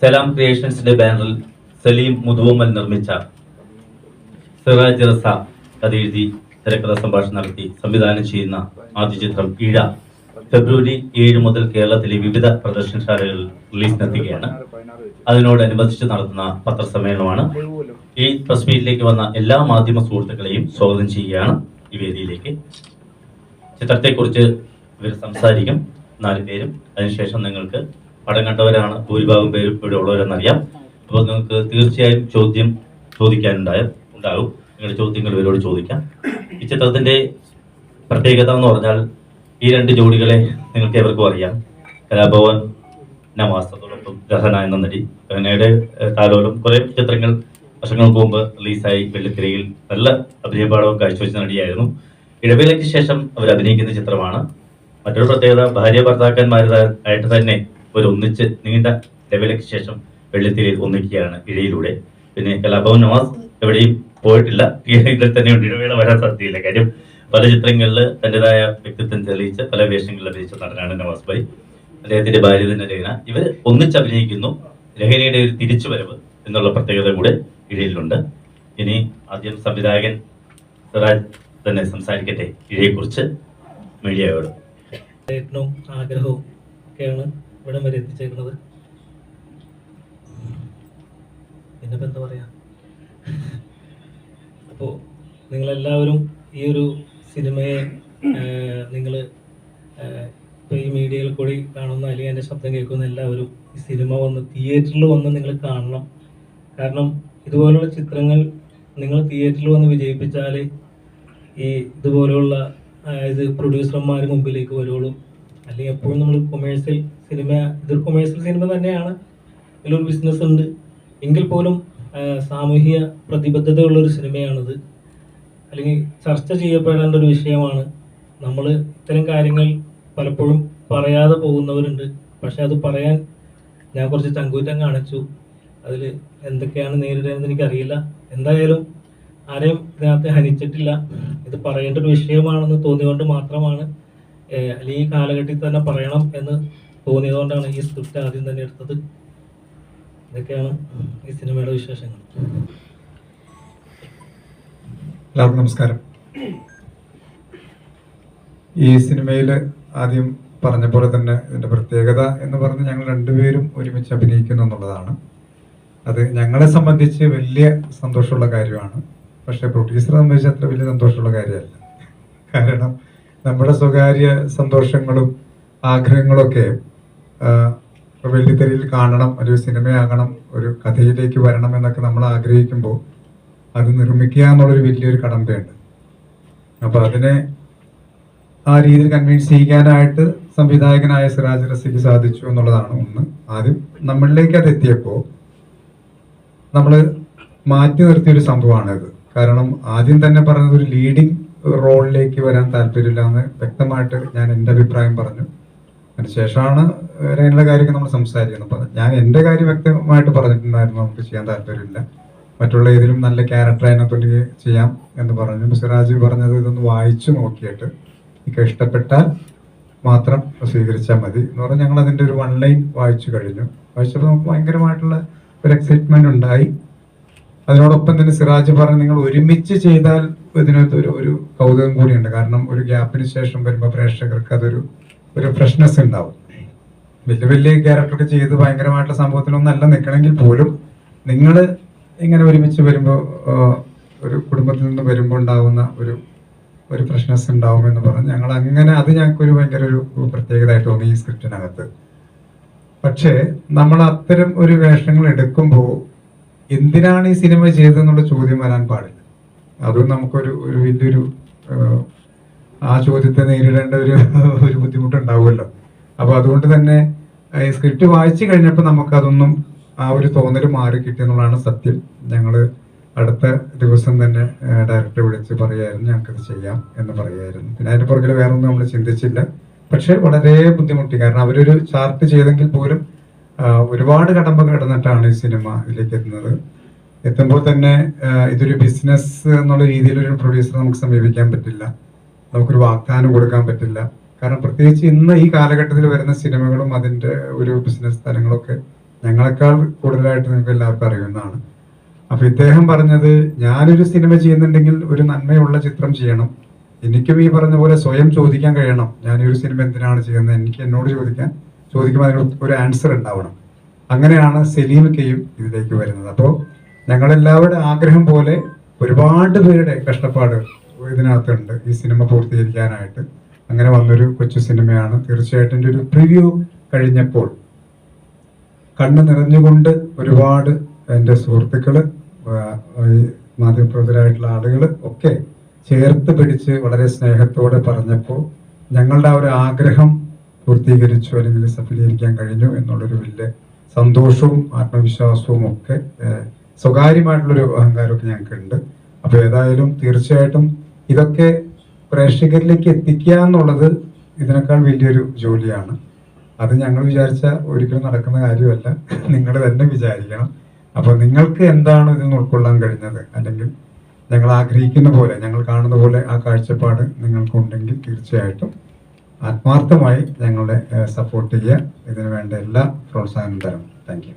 സലാം ക്രിയേഷൻസിന്റെ ബാനറിൽ സലീം മുതുവമ്മൽ നിർമ്മിച്ച സിറാജ് റസ കഥയെഴുതി തിരക്കഥ സംഭാഷണം നടത്തി സംവിധാനം ചെയ്യുന്ന ആദ്യ ചിത്രം ഇഴ ഫെബ്രുവരി 7 മുതൽ കേരളത്തിലെ വിവിധ പ്രദർശനശാലകളിൽ റിലീസിനെത്തുകയാണ്. അതിനോടനുബന്ധിച്ച് നടത്തുന്ന പത്രസമ്മേളനമാണ്. ഈ പ്രസ് മീറ്റിലേക്ക് വന്ന എല്ലാ മാധ്യമ സുഹൃത്തുക്കളെയും സ്വാഗതം ചെയ്യുകയാണ് ഈ വേദിയിലേക്ക്. ചിത്രത്തെക്കുറിച്ച് ഇവർ സംസാരിക്കും, 4 പേരും. അതിനുശേഷം നിങ്ങൾക്ക് പടം കണ്ടവരാണ് ഭൂരിഭാഗം പേരും ഇവിടെ ഉള്ളവരെന്നറിയാം. അപ്പോൾ നിങ്ങൾക്ക് തീർച്ചയായും ചോദിക്കാനുണ്ടാകും. നിങ്ങളുടെ ചോദ്യങ്ങൾ ഇവരോട് ചോദിക്കാം. ഈ ചിത്രത്തിന്റെ പ്രത്യേകത എന്ന് പറഞ്ഞാൽ ഈ 2 ജോഡികളെ നിങ്ങൾക്ക് എവർക്കും അറിയാം. കലാഭവൻ നവാസ്, അതോടൊപ്പം രഹന എന്ന നടി. രഹനയുടെ താലോലം കുറേ ചിത്രങ്ങൾ വർഷങ്ങൾക്ക് മുമ്പ് റിലീസായി വെള്ളിത്തിരയിൽ നല്ല അഭിനയപാഠവും കാഴ്ചവെച്ച നടിയായിരുന്നു. ഇടവേളയ്ക്ക് ശേഷം അവർ അഭിനയിക്കുന്ന ചിത്രമാണ്. മറ്റൊരു പ്രത്യേകത, ഭാര്യ ഭർത്താക്കന്മാരായിട്ട് തന്നെ ഒരു ഒന്നിച്ച് നീണ്ട ഇടവേളയ്ക്ക് ശേഷം വെള്ളിത്തിരയിൽ ഒന്നിക്കുകയാണ് ഇഴയിലൂടെ. പിന്നെ കലാഭവൻ നവാസ് എവിടെയും പോയിട്ടില്ല, ഇതിൽ തന്നെയുണ്ട്. ഇടവേള വരാൻ സാധ്യതയില്ല. കാര്യം പല ചിത്രങ്ങളിൽ തൻ്റെതായ വ്യക്തിത്വം തെളിയിച്ച് പല വേഷങ്ങളിൽ അഭിനയിച്ച നടനാണ് നവാസ് ഭായ്. അദ്ദേഹത്തിന്റെ ഭാര്യ തന്നെ രഹന. ഇവർ ഒന്നിച്ച് അഭിനയിക്കുന്നു. രഹനയുടെ ഒരു തിരിച്ചുവരവ് എന്നുള്ള പ്രത്യേകത കൂടെ ഇഴയിലുണ്ട്. ഇനി ആദ്യം സംവിധായകൻ സിറാജ് തന്നെ സംസാരിക്കട്ടെ ഇഴയെക്കുറിച്ച് മീഡിയയോട്. പ്രയത്നവും ആഗ്രഹവും ഒക്കെയാണ് ഇവിടെ വരെ എത്തിച്ചേക്കുന്നത്. പിന്നെ എന്താ പറയാ, അപ്പോൾ നിങ്ങളെല്ലാവരും ഈ ഒരു സിനിമയെ നിങ്ങൾ ഇപ്പോൾ ഈ മീഡിയയിൽ കൂടി കാണുന്ന അല്ലെങ്കിൽ എൻ്റെ ശബ്ദം കേൾക്കുന്ന എല്ലാവരും ഈ സിനിമ വന്ന് തിയേറ്ററിൽ വന്ന് നിങ്ങൾ കാണണം. കാരണം ഇതുപോലുള്ള ചിത്രങ്ങൾ നിങ്ങൾ തിയേറ്ററിൽ വന്ന് വിജയിപ്പിച്ചാൽ ഈ ഇതുപോലെയുള്ള ഇത് പ്രൊഡ്യൂസർമാർ മുമ്പിലേക്ക് വരുള്ളൂ. അല്ലെങ്കിൽ എപ്പോഴും നമ്മൾ കൊമേഴ്സ്യൽ സിനിമ, ഇതൊരു കൊമേഴ്സ്യൽ സിനിമ തന്നെയാണ്, ഇതിലൊരു ബിസിനസ് ഉണ്ട് എങ്കിൽ പോലും സാമൂഹിക പ്രതിബദ്ധതയുള്ളൊരു സിനിമയാണിത്. അല്ലെങ്കിൽ ചർച്ച ചെയ്യപ്പെടേണ്ട ഒരു വിഷയമാണ്. നമ്മൾ ഇത്തരം കാര്യങ്ങൾ പലപ്പോഴും പറയാതെ പോകുന്നവരുണ്ട്. പക്ഷെ അത് പറയാൻ ഞാൻ കുറച്ച് ചങ്കൂറ്റം കാണിച്ചു. അതിൽ എന്തൊക്കെയാണ് നേരിടേണ്ടതെന്ന് എനിക്കറിയില്ല. എന്തായാലും ആരെയും ഇതിനകത്ത് ഹനിച്ചിട്ടില്ല. ഇത് പറയേണ്ട ഒരു വിഷയമാണെന്ന് തോന്നിയതുകൊണ്ട് മാത്രമാണ്, അല്ലെങ്കിൽ ഈ കാലഘട്ടത്തിൽ തന്നെ പറയണം എന്ന് തോന്നിയതുകൊണ്ടാണ് ഈ സ്ക്രിപ്റ്റ് ആദ്യം തന്നെ എടുത്തത്. ഇതൊക്കെയാണ് ഈ സിനിമയുടെ വിശേഷങ്ങൾ. എല്ലാവർക്കും നമസ്കാരം. ഈ സിനിമയിൽ ആദ്യം പറഞ്ഞ പോലെ തന്നെ ഇതിന്റെ പ്രത്യേകത എന്ന് പറഞ്ഞ് ഞങ്ങൾ 2 പേരും ഒരുമിച്ച് അഭിനയിക്കുന്നു എന്നുള്ളതാണ്. അത് ഞങ്ങളെ സംബന്ധിച്ച് വലിയ സന്തോഷമുള്ള കാര്യമാണ്. പക്ഷെ പ്രൊഡ്യൂസറെ സംബന്ധിച്ച് അത്ര വലിയ സന്തോഷമുള്ള കാര്യമല്ല. കാരണം നമ്മുടെ സ്വകാര്യ സന്തോഷങ്ങളും ആഗ്രഹങ്ങളൊക്കെ വെള്ളിത്തിരയിൽ കാണണം, ഒരു സിനിമയാകണം, ഒരു കഥയിലേക്ക് വരണം എന്നൊക്കെ നമ്മൾ ആഗ്രഹിക്കുമ്പോൾ അത് നിർമ്മിക്കുക എന്നുള്ളൊരു വലിയൊരു കടമ്പയുണ്ട്. അപ്പൊ അതിനെ ആ രീതിയിൽ കൺവിൻസ് ചെയ്യിക്കാനായിട്ട് സംവിധായകനായ സിറാജ് റസയ്ക്ക് സാധിച്ചു എന്നുള്ളതാണ് ഒന്ന്. ആദ്യം നമ്മളിലേക്ക് അത് എത്തിയപ്പോൾ നമ്മൾ മാറ്റി നിർത്തിയൊരു സംഭവമാണിത്. കാരണം ആദ്യം തന്നെ പറഞ്ഞത് ഒരു ലീഡിങ് റോളിലേക്ക് വരാൻ താല്പര്യമില്ല എന്ന് വ്യക്തമായിട്ട് ഞാൻ എൻ്റെ അഭിപ്രായം പറഞ്ഞു. അതിനുശേഷമാണ് അതിനുള്ള കാര്യമൊക്കെ നമ്മൾ സംസാരിക്കുന്നത്. അപ്പം ഞാൻ എൻ്റെ കാര്യം വ്യക്തമായിട്ട് പറഞ്ഞിട്ടുണ്ടായിരുന്നു, നമുക്ക് ചെയ്യാൻ താല്പര്യമില്ല, മറ്റുള്ള ഏതിലും നല്ല ക്യാരക്ടർ അതിനകത്തോട്ട് ചെയ്യാം എന്ന് പറഞ്ഞു. സിറാജ് പറഞ്ഞത് ഇതൊന്ന് വായിച്ചു നോക്കിയിട്ട് എനിക്ക് ഇഷ്ടപ്പെട്ടാൽ മാത്രം സ്വീകരിച്ചാൽ മതി എന്ന് പറഞ്ഞ് ഞങ്ങൾ അതിൻ്റെ ഒരു 1 ലൈൻ വായിച്ചു കഴിഞ്ഞു. വായിച്ചപ്പോൾ നമുക്ക് ഭയങ്കരമായിട്ടുള്ള ഒരു എക്സൈറ്റ്മെന്റ് ഉണ്ടായി. അതിനോടൊപ്പം തന്നെ സിറാജ് പറഞ്ഞ് നിങ്ങൾ ഒരുമിച്ച് ചെയ്താൽ ഇതിനകത്ത് ഒരു കൗതുകം കൂടിയുണ്ട്. കാരണം ഒരു ഗ്യാപ്പിന് ശേഷം വരുമ്പോൾ പ്രേക്ഷകർക്ക് അതൊരു ഫ്രഷ്നെസ് ഉണ്ടാവും. വലിയ വലിയ ക്യാരക്ടറൊക്കെ ചെയ്ത് ഭയങ്കരമായിട്ടുള്ള സംഭവത്തിലൊന്നല്ല നിൽക്കണമെങ്കിൽ പോലും നിങ്ങൾ ഇങ്ങനെ ഒരുമിച്ച് വരുമ്പോൾ ഒരു കുടുംബത്തിൽ നിന്ന് വരുമ്പോൾ ഉണ്ടാവുന്ന ഒരു ഫ്രഷ്നെസ് ഉണ്ടാവുമെന്ന് പറഞ്ഞ് ഞങ്ങൾ അങ്ങനെ അത് ഞങ്ങൾക്കൊരു ഭയങ്കര ഒരു പ്രത്യേകതയായിട്ട് തോന്നി ഈ സ്ക്രിപ്റ്റിനകത്ത്. പക്ഷേ നമ്മൾ അത്തരം ഒരു വേഷങ്ങൾ എടുക്കുമ്പോൾ എന്തിനാണ് ഈ സിനിമ ചെയ്തതെന്നുള്ള ചോദ്യം വരാൻ പാടില്ല. അതും നമുക്കൊരു വലിയൊരു ആ ചോദ്യത്തെ നേരിടേണ്ട ഒരു ബുദ്ധിമുട്ടുണ്ടാവുമല്ലോ. അപ്പൊ അതുകൊണ്ട് തന്നെ ഈ സ്ക്രിപ്റ്റ് വായിച്ചു കഴിഞ്ഞപ്പോൾ നമുക്കതൊന്നും ആ ഒരു തോന്നൽ മാറി കിട്ടിയെന്നുള്ളതാണ് സത്യം. ഞങ്ങൾ അടുത്ത ദിവസം തന്നെ ഡയറക്ടറെ വിളിച്ച് പറയായിരുന്നു ഞങ്ങൾക്കത് ചെയ്യാം എന്ന് പറയായിരുന്നു. പിന്നെ അതിന്റെ പുറകിൽ വേറെ ഒന്നും നമ്മൾ ചിന്തിച്ചില്ല. പക്ഷെ വളരെ ബുദ്ധിമുട്ടി. കാരണം അവരൊരു ചാർട്ട് ചെയ്തെങ്കിൽ പോലും ഒരുപാട് കടമ്പ കിടന്നിട്ടാണ് ഈ സിനിമ ഇതിലേക്ക് എത്തുന്നത്. എത്തുമ്പോൾ തന്നെ ഇതൊരു ബിസിനസ് എന്നുള്ള രീതിയിൽ ഒരു പ്രൊഡ്യൂസറെ നമുക്ക് സമീപിക്കാൻ പറ്റില്ല, നമുക്കൊരു വാഗ്ദാനം കൊടുക്കാൻ പറ്റില്ല. കാരണം പ്രത്യേകിച്ച് ഇന്ന് ഈ കാലഘട്ടത്തിൽ വരുന്ന സിനിമകളും അതിന്റെ ഒരു ബിസിനസ് തലങ്ങളൊക്കെ ഞങ്ങളെക്കാൾ കൂടുതലായിട്ട് നിങ്ങൾക്ക് എല്ലാവർക്കും അറിയുന്നതാണ്. അപ്പൊ ഇദ്ദേഹം പറഞ്ഞത്, ഞാനൊരു സിനിമ ചെയ്യുന്നുണ്ടെങ്കിൽ ഒരു നന്മയുള്ള ചിത്രം ചെയ്യണം, എനിക്കും ഈ പറഞ്ഞ പോലെ സ്വയം ചോദിക്കാൻ കഴിയണം, ഞാനൊരു സിനിമ എന്തിനാണ് ചെയ്യുന്നത്, എനിക്ക് എന്നോട് ചോദിക്കുമ്പോൾ അതിന് ഒരു ആൻസർ ഉണ്ടാവണം. അങ്ങനെയാണ് സലീമക്കയും ഇതിലേക്ക് വരുന്നത്. അപ്പോൾ ഞങ്ങളെല്ലാവരുടെ ആഗ്രഹം പോലെ ഒരുപാട് പേരുടെ കഷ്ടപ്പാട് ഇതിനകത്തുണ്ട് ഈ സിനിമ പൂർത്തീകരിക്കാനായിട്ട്. അങ്ങനെ വന്നൊരു കൊച്ചു സിനിമയാണ്. തീർച്ചയായിട്ടും ഒരു പ്രിവ്യൂ കഴിഞ്ഞപ്പോൾ കണ്ണ് നിറഞ്ഞുകൊണ്ട് ഒരുപാട് എൻ്റെ സുഹൃത്തുക്കള്, മാധ്യമപ്രവർത്തകരായിട്ടുള്ള ആളുകൾ ഒക്കെ ചേർത്ത് പിടിച്ച് വളരെ സ്നേഹത്തോടെ പറഞ്ഞപ്പോൾ ഞങ്ങളുടെ ആ ഒരു ആഗ്രഹം പൂർത്തീകരിച്ചു, അല്ലെങ്കിൽ സഫലീകരിക്കാൻ കഴിഞ്ഞു എന്നുള്ളൊരു വലിയ സന്തോഷവും ആത്മവിശ്വാസവും ഒക്കെ, സ്വകാര്യമായിട്ടുള്ളൊരു അഹങ്കാരമൊക്കെ ഞങ്ങൾക്കുണ്ട്. അപ്പോൾ ഏതായാലും തീർച്ചയായിട്ടും ഇതൊക്കെ പ്രേക്ഷകരിലേക്ക് എത്തിക്കുക എന്നുള്ളത് ഇതിനേക്കാൾ വലിയൊരു ജോലിയാണ്. അത് ഞങ്ങൾ വിചാരിച്ച ഒരിക്കലും നടക്കുന്ന കാര്യമല്ല, നിങ്ങൾ തന്നെ വിചാരിക്കണം. അപ്പോൾ നിങ്ങൾക്ക് എന്താണ് ഇതിൽ നിന്ന് ഉൾക്കൊള്ളാൻ കഴിഞ്ഞത്, അല്ലെങ്കിൽ ഞങ്ങൾ ആഗ്രഹിക്കുന്ന പോലെ, ഞങ്ങൾ കാണുന്ന പോലെ ആ കാഴ്ചപ്പാട് നിങ്ങൾക്കുണ്ടെങ്കിൽ തീർച്ചയായിട്ടും ആത്മാർത്ഥമായി ഞങ്ങളെ സപ്പോർട്ട് ചെയ്യുക. ഇതിനു വേണ്ട എല്ലാ പ്രോത്സാഹനം തരണം. Thank you.